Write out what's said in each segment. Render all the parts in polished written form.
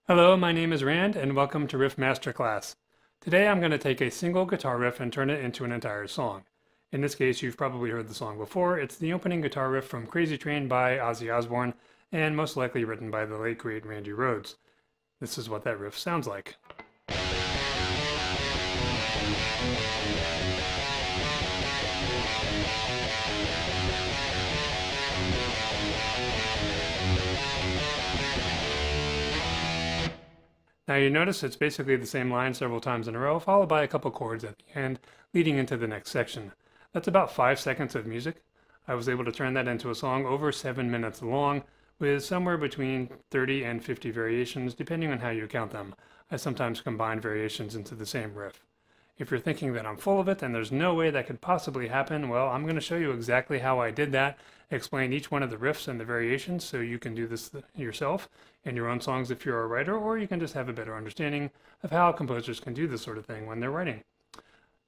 Hello, my name is Rand and welcome to Riff Masterclass. Today I'm going to take a single guitar riff and turn it into an entire song. In this case, you've probably heard the song before. It's the opening guitar riff from Crazy Train by Ozzy Osbourne and most likely written by the late great Randy Rhoads. This is what that riff sounds like. Now you notice it's basically the same line several times in a row, followed by a couple chords at the end, leading into the next section. That's about 5 seconds of music. I was able to turn that into a song over 7 minutes long, with somewhere between 30 and 50 variations, depending on how you count them. I sometimes combine variations into the same riff. If you're thinking that I'm full of it and there's no way that could possibly happen, well, I'm going to show you exactly how I did that, explain each one of the riffs and the variations so you can do this yourself in your own songs if you're a writer, or you can just have a better understanding of how composers can do this sort of thing when they're writing.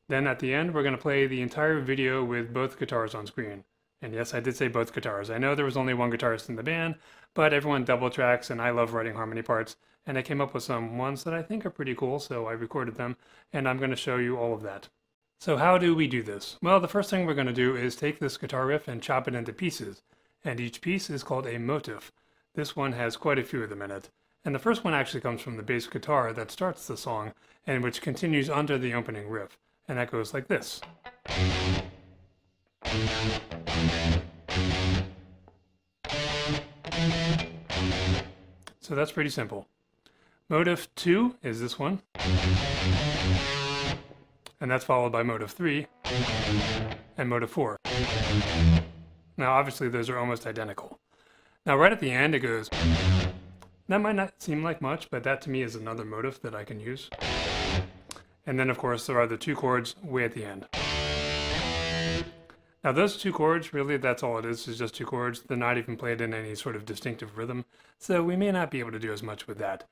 Then at the end, we're going to play the entire video with both guitars on screen. And yes, I did say both guitars. I know there was only one guitarist in the band, but everyone double tracks and I love writing harmony parts. And I came up with some ones that I think are pretty cool, so I recorded them, and I'm going to show you all of that. So how do we do this? Well, the first thing we're going to do is take this guitar riff and chop it into pieces. And each piece is called a motif. This one has quite a few of them in it. And the first one actually comes from the bass guitar that starts the song, and which continues under the opening riff. And that goes like this. So that's pretty simple. Motif 2 is this one, and that's followed by motif 3 and motif 4. Now obviously those are almost identical. Now right at the end it goes, that might not seem like much, but that to me is another motif that I can use. And then of course there are the 2 chords way at the end. Now those 2 chords, really that's all it is just 2 chords. They're not even played in any sort of distinctive rhythm, so we may not be able to do as much with that.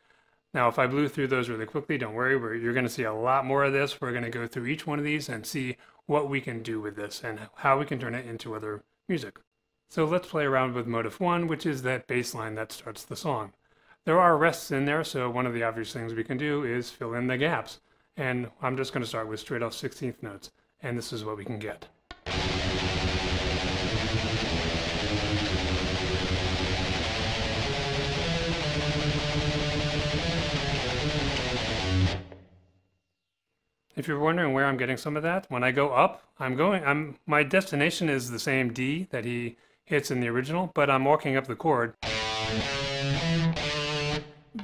Now if I blew through those really quickly, don't worry, you're going to see a lot more of this. We're going to go through each one of these and see what we can do with this and how we can turn it into other music. So let's play around with motif 1, which is that bass line that starts the song. There are rests in there, so one of the obvious things we can do is fill in the gaps. And I'm just going to start with straight off 16th notes, and this is what we can get. If you're wondering where I'm getting some of that, when I go up, my destination is the same D that he hits in the original, but I'm walking up the chord.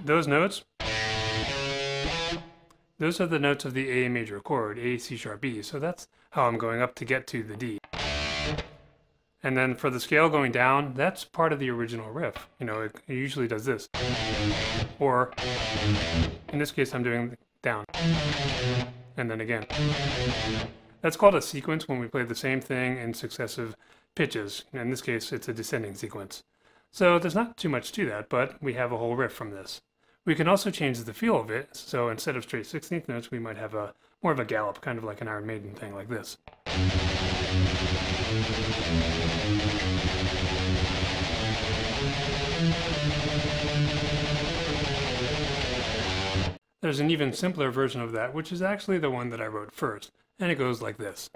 Those notes, those are the notes of the A major chord, A, C sharp, B, so that's how I'm going up to get to the D. And then for the scale going down, that's part of the original riff. You know, it usually does this. Or, in this case, I'm doing down. And then again. That's called a sequence when we play the same thing in successive pitches. In this case, it's a descending sequence. So there's not too much to that, but we have a whole riff from this. We can also change the feel of it, so instead of straight 16th notes, we might have more of a gallop, kind of like an Iron Maiden thing like this. There's an even simpler version of that, which is actually the one that I wrote first, and it goes like this.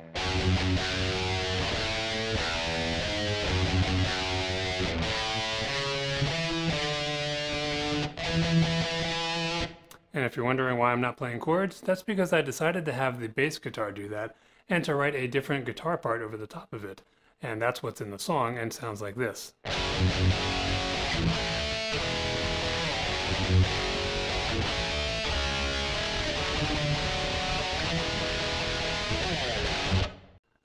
And if you're wondering why I'm not playing chords, that's because I decided to have the bass guitar do that, and to write a different guitar part over the top of it. And that's what's in the song, and sounds like this.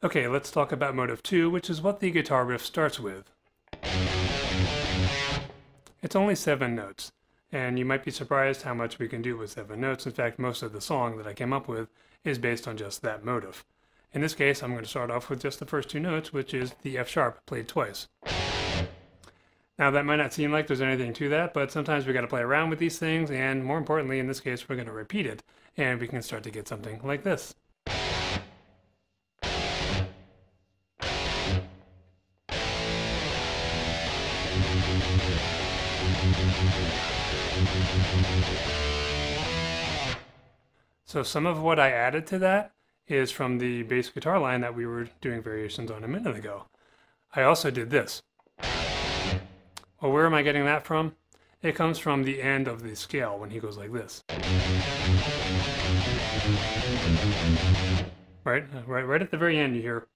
Okay, let's talk about motif 2, which is what the guitar riff starts with. It's only 7 notes, and you might be surprised how much we can do with 7 notes. In fact, most of the song that I came up with is based on just that motif. In this case, I'm going to start off with just the first 2 notes, which is the F sharp played twice. Now that might not seem like there's anything to that, but sometimes we got to play around with these things, and more importantly, in this case, we're going to repeat it, and we can start to get something like this. So some of what I added to that is from the bass guitar line that we were doing variations on a minute ago. I also did this. Well, where am I getting that from? It comes from the end of the scale when he goes like this. Right at the very end you hear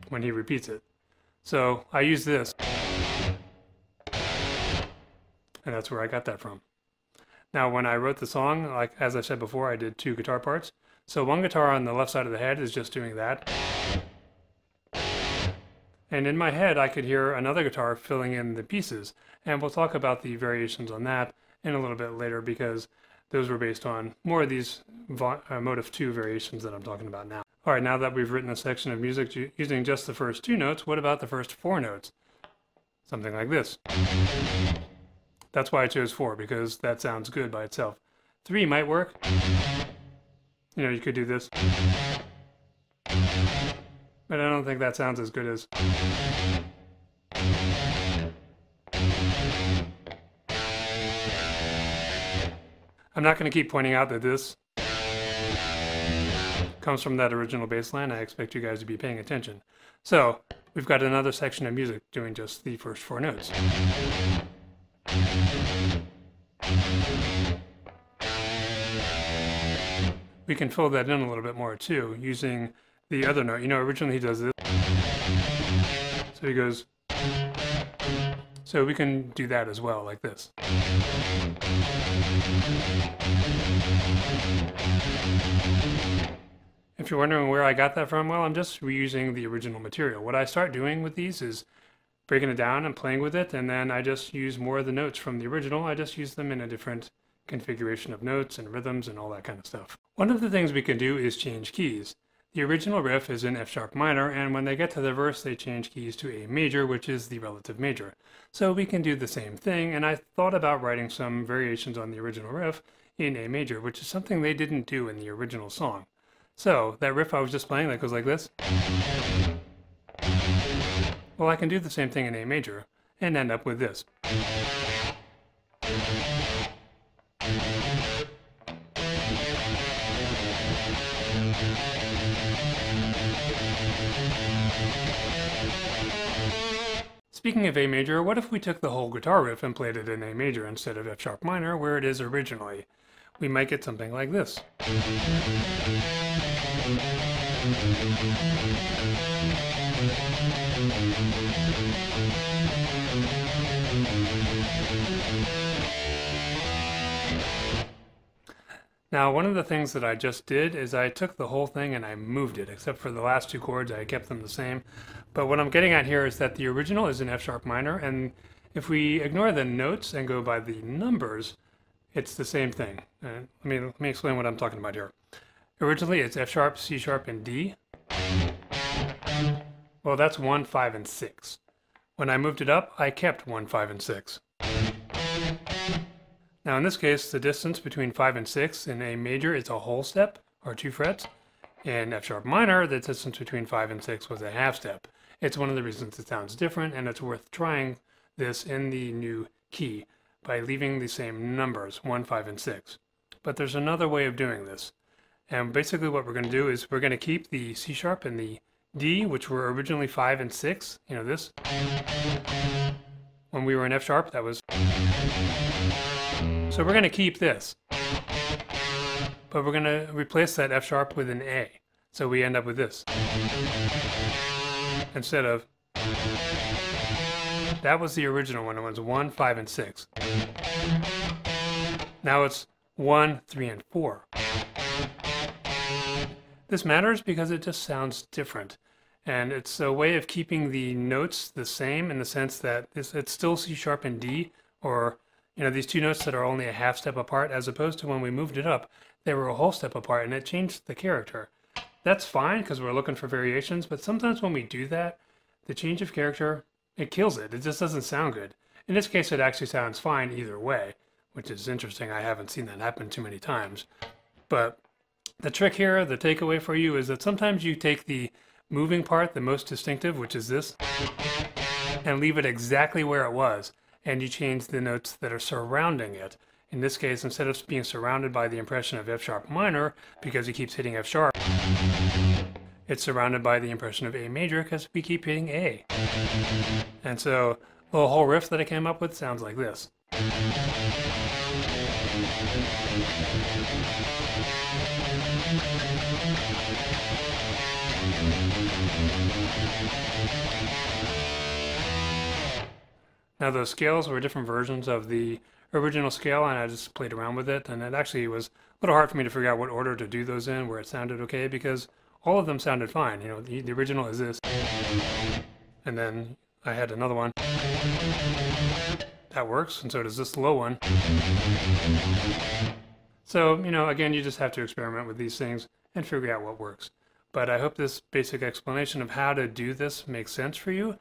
when he repeats it. So I use this, and that's where I got that from. Now when I wrote the song, like as I said before, I did 2 guitar parts. So one guitar on the left side of the head is just doing that. And in my head I could hear another guitar filling in the pieces. And we'll talk about the variations on that in a little bit later because those were based on more of these Motif 2 variations that I'm talking about now. Alright, now that we've written a section of music using just the first 2 notes, what about the first 4 notes? Something like this. That's why I chose 4, because that sounds good by itself. 3 might work. You know, you could do this. But I don't think that sounds as good as... I'm not going to keep pointing out that this comes from that original bass line. I expect you guys to be paying attention. So, we've got another section of music doing just the first 4 notes. We can fill that in a little bit more too, using the other note. You know, originally he does this. So he goes... So we can do that as well, like this. If you're wondering where I got that from, well, I'm just reusing the original material. What I start doing with these is breaking it down and playing with it, and then I just use more of the notes from the original. I just use them in a different configuration of notes and rhythms and all that kind of stuff. One of the things we can do is change keys. The original riff is in F sharp minor, and when they get to the verse, they change keys to A major, which is the relative major. So we can do the same thing, and I thought about writing some variations on the original riff in A major, which is something they didn't do in the original song. So that riff I was just playing that goes like this, well, I can do the same thing in A major and end up with this. Speaking of A major, what if we took the whole guitar riff and played it in A major instead of F sharp minor where it is originally? We might get something like this. Now, one of the things that I just did is I took the whole thing and I moved it, except for the last 2 chords, I kept them the same. But what I'm getting at here is that the original is in F sharp minor, and if we ignore the notes and go by the numbers, it's the same thing. Let me explain what I'm talking about here. Originally, it's F sharp, C sharp, and D. Well, that's 1, 5, and 6. When I moved it up, I kept 1, 5, and 6. Now in this case, the distance between 5 and 6 in A major is a whole step, or 2 frets. In F sharp minor, the distance between 5 and 6 was a half step. It's one of the reasons it sounds different, and it's worth trying this in the new key by leaving the same numbers, 1, 5, and 6. But there's another way of doing this. And basically what we're going to do is we're going to keep the C sharp and the D, which were originally 5 and 6, you know this. When we were in F sharp, that was... So we're going to keep this, but we're going to replace that F sharp with an A. So we end up with this. Instead of, that was the original one. It was 1, 5, and 6. Now it's 1, 3, and 4. This matters because it just sounds different. And it's a way of keeping the notes the same in the sense that it's still C sharp and D, or you know, these 2 notes that are only a half step apart, as opposed to when we moved it up, they were a whole step apart, and it changed the character. That's fine, because we're looking for variations, but sometimes when we do that, the change of character, it kills it. It just doesn't sound good. In this case, it actually sounds fine either way, which is interesting. I haven't seen that happen too many times. But the trick here, the takeaway for you, is that sometimes you take the moving part, the most distinctive, which is this, and leave it exactly where it was. And you change the notes that are surrounding it. In this case, instead of being surrounded by the impression of F sharp minor because he keeps hitting F sharp, it's surrounded by the impression of A major because we keep hitting A. And so the whole riff that I came up with sounds like this. Now those scales were different versions of the original scale, and I just played around with it, and it actually was a little hard for me to figure out what order to do those in where it sounded okay, because all of them sounded fine. You know, the original is this, and then I had another one that works, and so does this low one. So, you know, again, you just have to experiment with these things and figure out what works. But I hope this basic explanation of how to do this makes sense for you.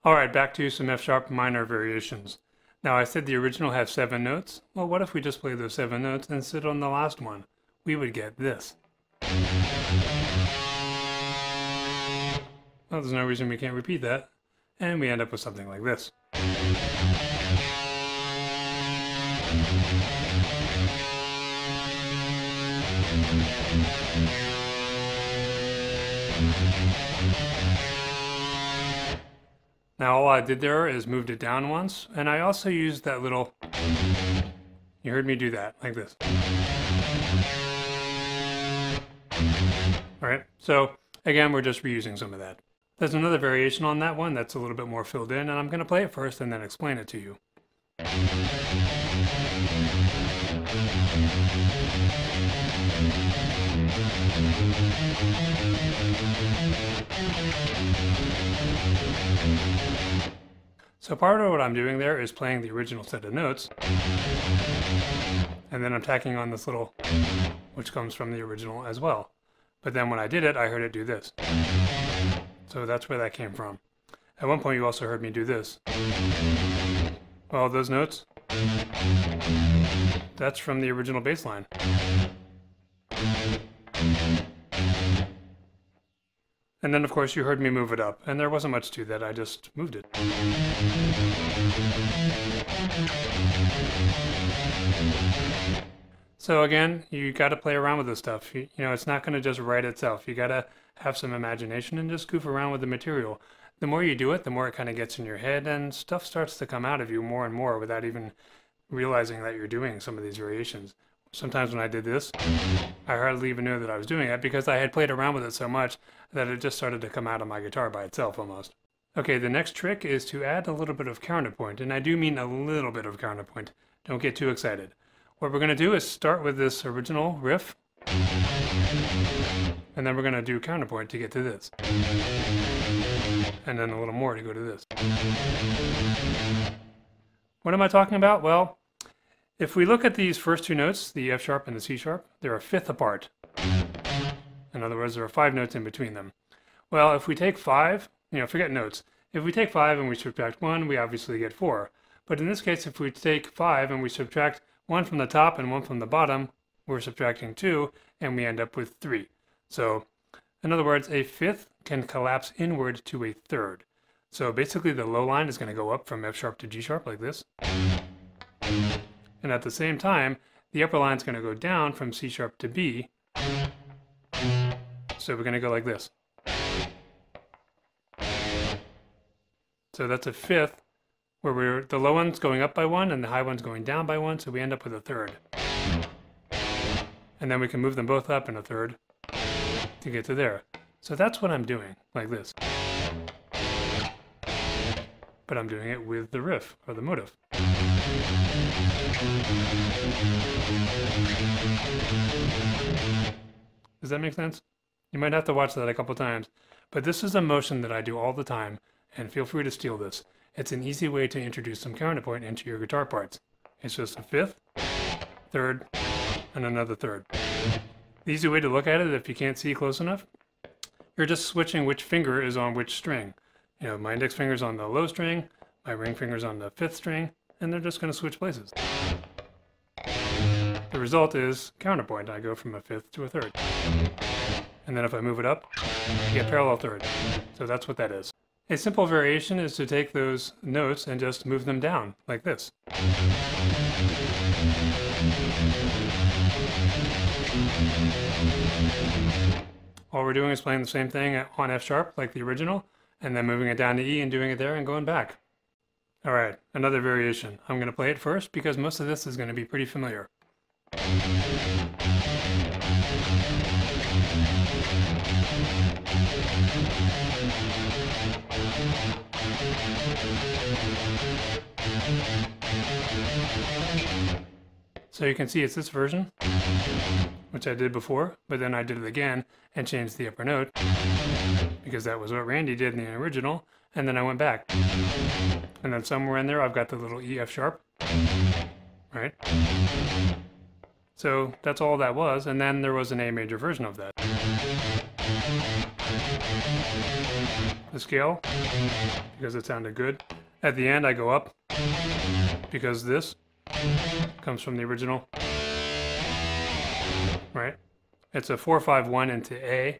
All right, back to some F sharp minor variations. Now I said the original had 7 notes. Well, what if we just play those 7 notes and sit on the last one? We would get this. Well, there's no reason we can't repeat that. And we end up with something like this. Now all I did there is moved it down once, and I also used that little, you heard me do that, like this. Alright, so again, we're just reusing some of that. There's another variation on that one that's a little bit more filled in, and I'm going to play it first and then explain it to you. So part of what I'm doing there is playing the original set of notes, and then I'm tacking on this little, which comes from the original as well. But then when I did it, I heard it do this. So that's where that came from. At one point you also heard me do this. Well, those notes, that's from the original bass line. And then of course you heard me move it up, and there wasn't much to that, I just moved it. So again, you got to play around with this stuff. You know, it's not going to just write itself. You got to have some imagination and just goof around with the material. The more you do it, the more it kind of gets in your head, and stuff starts to come out of you more and more without even realizing that you're doing some of these variations. Sometimes when I did this, I hardly even knew that I was doing it because I had played around with it so much that it just started to come out of my guitar by itself almost. Okay, the next trick is to add a little bit of counterpoint, and I do mean a little bit of counterpoint. Don't get too excited. What we're going to do is start with this original riff, and then we're going to do counterpoint to get to this. And then a little more to go to this. What am I talking about? Well, if we look at these first 2 notes, the F sharp and the C sharp, they're a fifth apart. In other words, there are 5 notes in between them. Well, if we take 5, you know, forget notes. If we take 5 and we subtract 1, we obviously get 4. But in this case, if we take 5 and we subtract 1 from the top and 1 from the bottom, we're subtracting 2, and we end up with 3. So, in other words, a fifth can collapse inward to a third. So basically the low line is going to go up from F sharp to G sharp like this. And at the same time, the upper line is going to go down from C sharp to B. So we're going to go like this. So that's a fifth, where the low one's going up by 1 and the high one's going down by 1, so we end up with a third. And then we can move them both up in a third to get to there. So that's what I'm doing, like this. But I'm doing it with the riff, or the motif. Does that make sense? You might have to watch that a couple times, but this is a motion that I do all the time, and feel free to steal this. It's an easy way to introduce some counterpoint into your guitar parts. It's just a fifth, third, and another third. The easy way to look at it, if you can't see close enough, you're just switching which finger is on which string. You know, my index finger's on the low string, my ring finger's on the 5th string, and they're just going to switch places. The result is counterpoint. I go from a 5th to a 3rd. And then if I move it up, you get parallel 3rd. So that's what that is. A simple variation is to take those notes and just move them down, like this. All we're doing is playing the same thing on F sharp like the original, and then moving it down to E and doing it there and going back. Alright, another variation. I'm going to play it first because most of this is going to be pretty familiar. So you can see it's this version, which I did before, but then I did it again and changed the upper note because that was what Randy did in the original, and then I went back. And then somewhere in there I've got the little E F sharp, right? So that's all that was, and then there was an A major version of that. The scale, because it sounded good. At the end I go up, because this comes from the original, right? It's a 4-5-1 into A,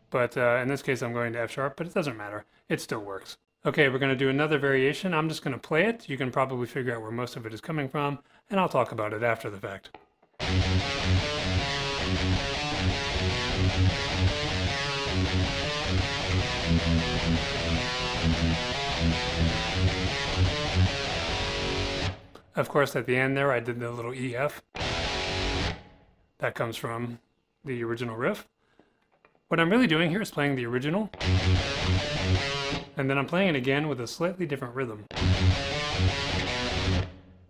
but in this case I'm going to F sharp, but it doesn't matter. It still works. Okay, we're going to do another variation. I'm just going to play it. You can probably figure out where most of it is coming from, and I'll talk about it after the fact. Of course, at the end there, I did the little EF. That comes from the original riff. What I'm really doing here is playing the original, and then I'm playing it again with a slightly different rhythm.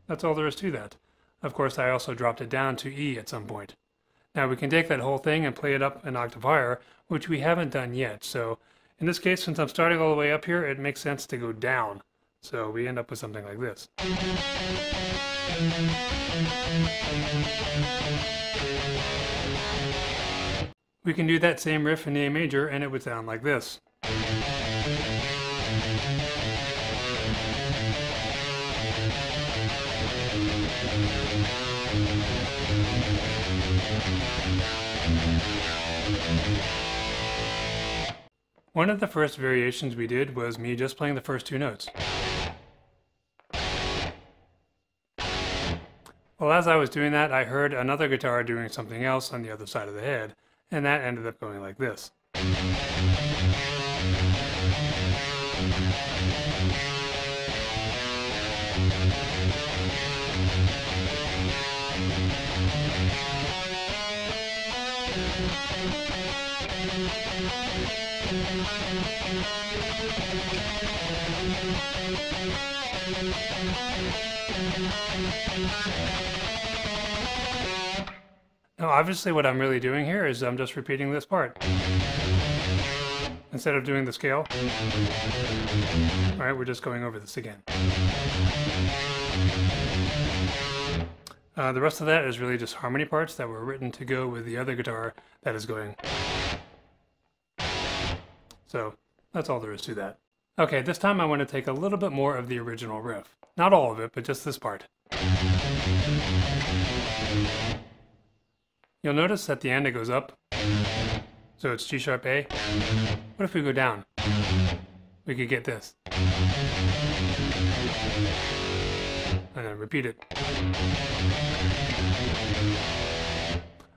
That's all there is to that. Of course, I also dropped it down to E at some point. Now we can take that whole thing and play it up an octave higher, which we haven't done yet. So in this case, since I'm starting all the way up here, it makes sense to go down. So we end up with something like this. We can do that same riff in the A major and it would sound like this. One of the first variations we did was me just playing the first two notes. Well, as I was doing that, I heard another guitar doing something else on the other side of the head, and that ended up going like this. Now obviously what I'm really doing here is I'm just repeating this part. Instead of doing the scale, alright, we're just going over this again. The rest of that is really just harmony parts that were written to go with the other guitar that is going. So that's all there is to that. Okay, this time I want to take a little bit more of the original riff. Not all of it, but just this part. You'll notice at the end it goes up. So it's G sharp A. What if we go down? We could get this. And then repeat it.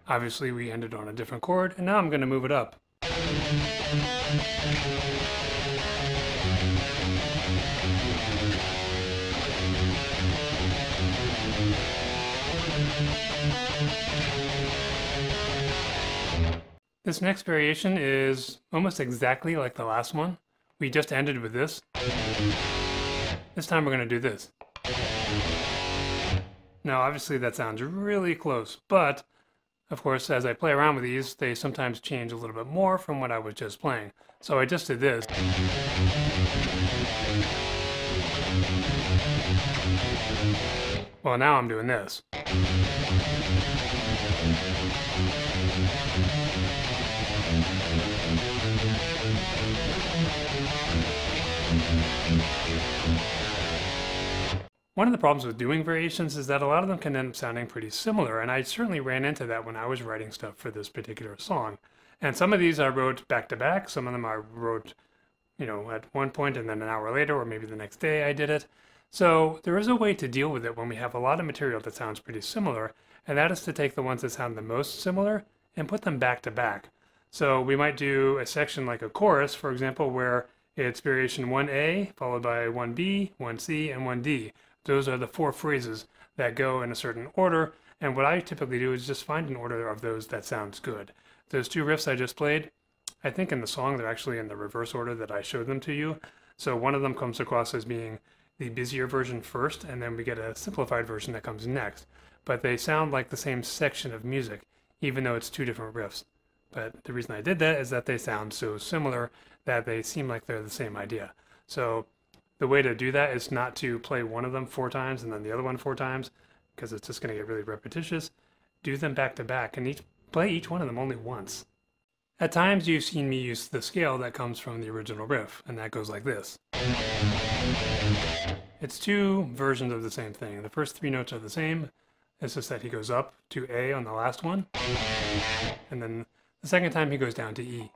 Obviously we ended on a different chord, and now I'm going to move it up. This next variation is almost exactly like the last one. We just ended with this. This time we're going to do this. Now obviously that sounds really close, but of course as I play around with these, they sometimes change a little bit more from what I was just playing. So I just did this. Well, now I'm doing this. One of the problems with doing variations is that a lot of them can end up sounding pretty similar, and I certainly ran into that when I was writing stuff for this particular song. And some of these I wrote back to back, some of them I wrote, you know, at one point and then an hour later, or maybe the next day I did it. So there is a way to deal with it when we have a lot of material that sounds pretty similar, and that is to take the ones that sound the most similar and put them back to back. So we might do a section like a chorus, for example, where it's variation 1A followed by 1B, 1C, and 1D. Those are the 4 phrases that go in a certain order, and what I typically do is just find an order of those that sounds good. Those 2 riffs I just played, I think in the song they're actually in the reverse order that I showed them to you. So one of them comes across as being the busier version first, and then we get a simplified version that comes next. But they sound like the same section of music, even though it's 2 different riffs. But the reason I did that is that they sound so similar that they seem like they're the same idea. So the way to do that is not to play one of them 4 times and then the other one 4 times, because it's just going to get really repetitious. Do them back to back and play each one of them only once. At times you've seen me use the scale that comes from the original riff, and that goes like this. It's 2 versions of the same thing. The first 3 notes are the same. It's just that he goes up to A on the last one, and then the second time he goes down to E.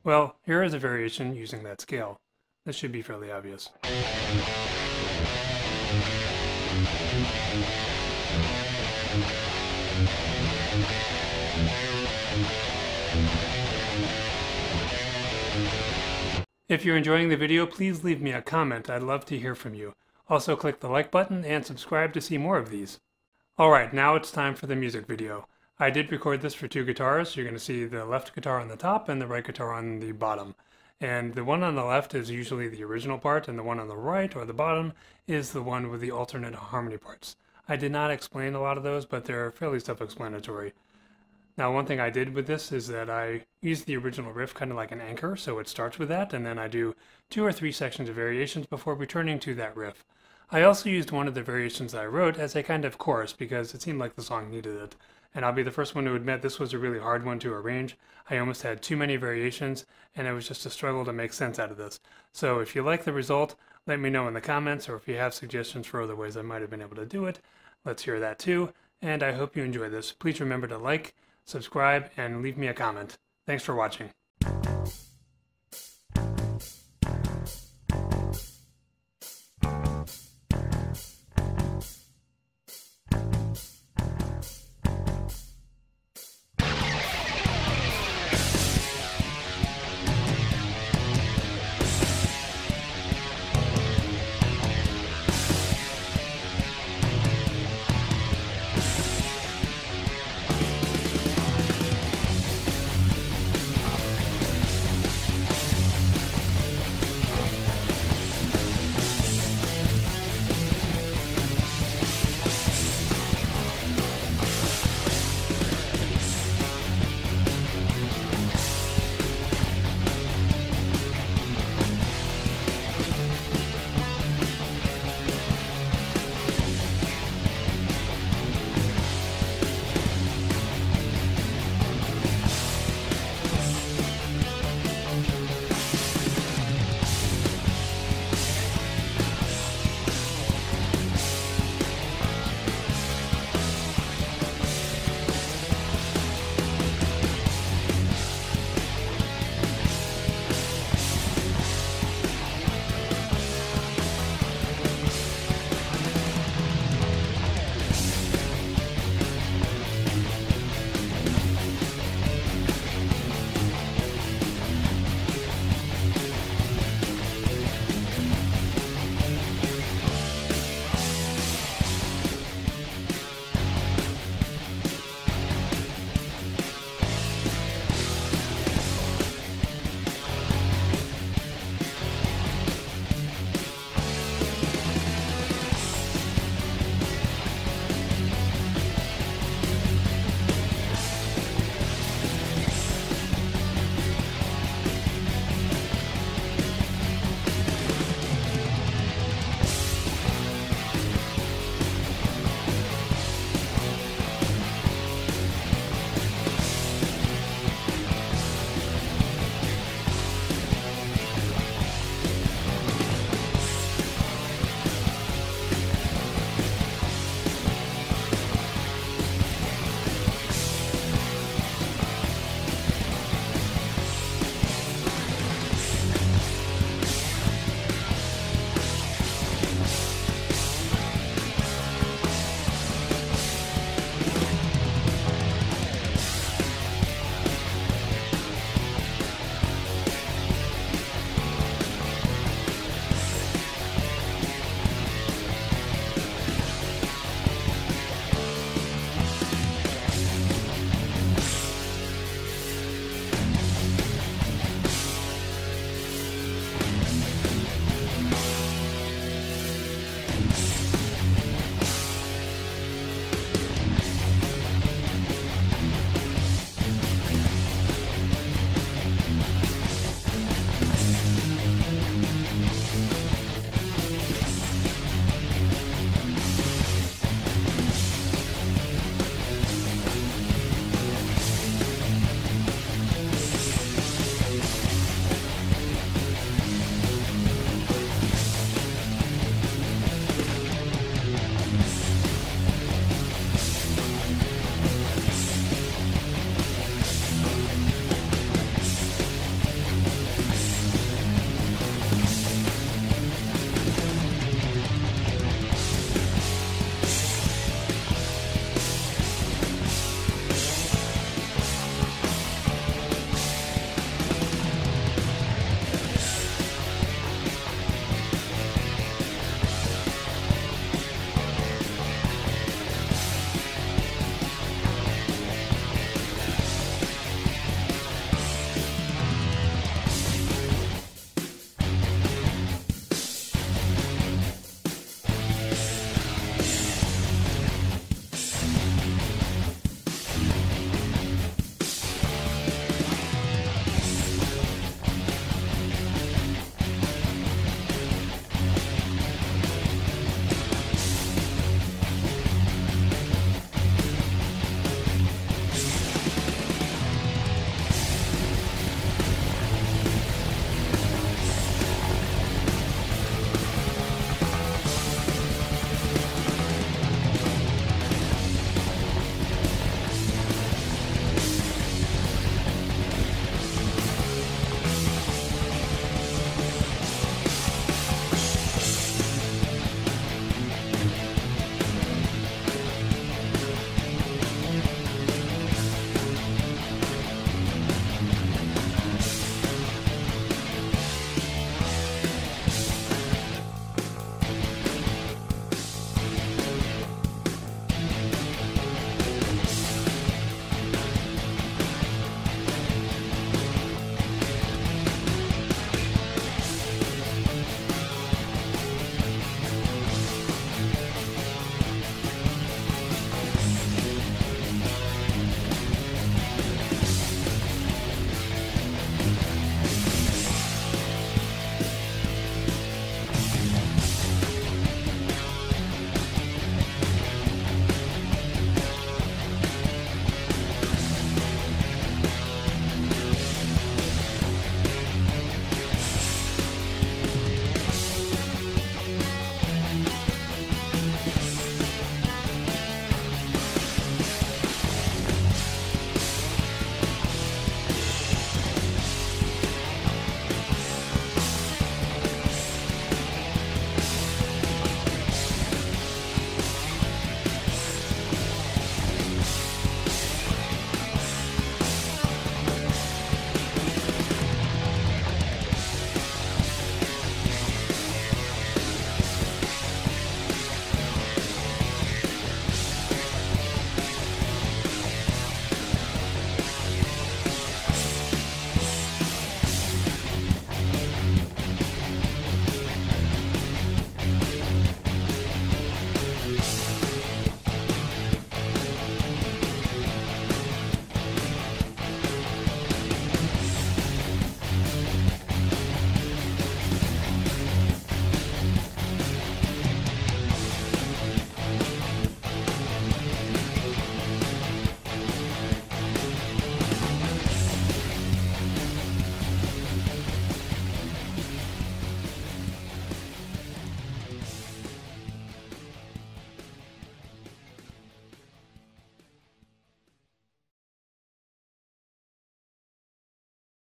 Well, here is a variation using that scale. This should be fairly obvious. If you're enjoying the video, please leave me a comment. I'd love to hear from you. Also click the like button and subscribe to see more of these. Alright, now it's time for the music video. I did record this for 2 guitars. You're going to see the left guitar on the top and the right guitar on the bottom. And the one on the left is usually the original part, and the one on the right, or the bottom, is the one with the alternate harmony parts. I did not explain a lot of those, but they're fairly self-explanatory. Now, one thing I did with this is that I used the original riff kind of like an anchor, so it starts with that, and then I do 2 or 3 sections of variations before returning to that riff. I also used one of the variations I wrote as a kind of chorus because it seemed like the song needed it. And I'll be the first one to admit this was a really hard one to arrange. I almost had too many variations, and it was just a struggle to make sense out of this. So if you like the result, let me know in the comments, or if you have suggestions for other ways I might have been able to do it, let's hear that too. And I hope you enjoy this. Please remember to like, subscribe, and leave me a comment. Thanks for watching.